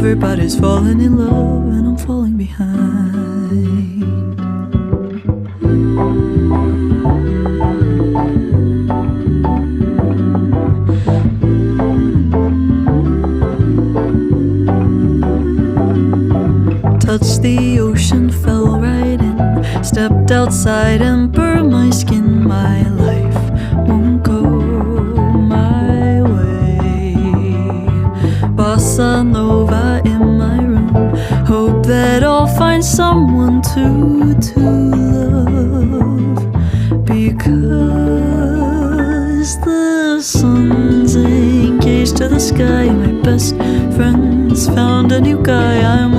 Everybody's falling in love and I'm falling behind. Touched the ocean, fell right in. Stepped outside and burned my skin. My life won't go my way. Bossa Nova in my room. Hope that I'll find someone to love. Because the sun's engaged to the sky. My best friend's found a new guy. I'm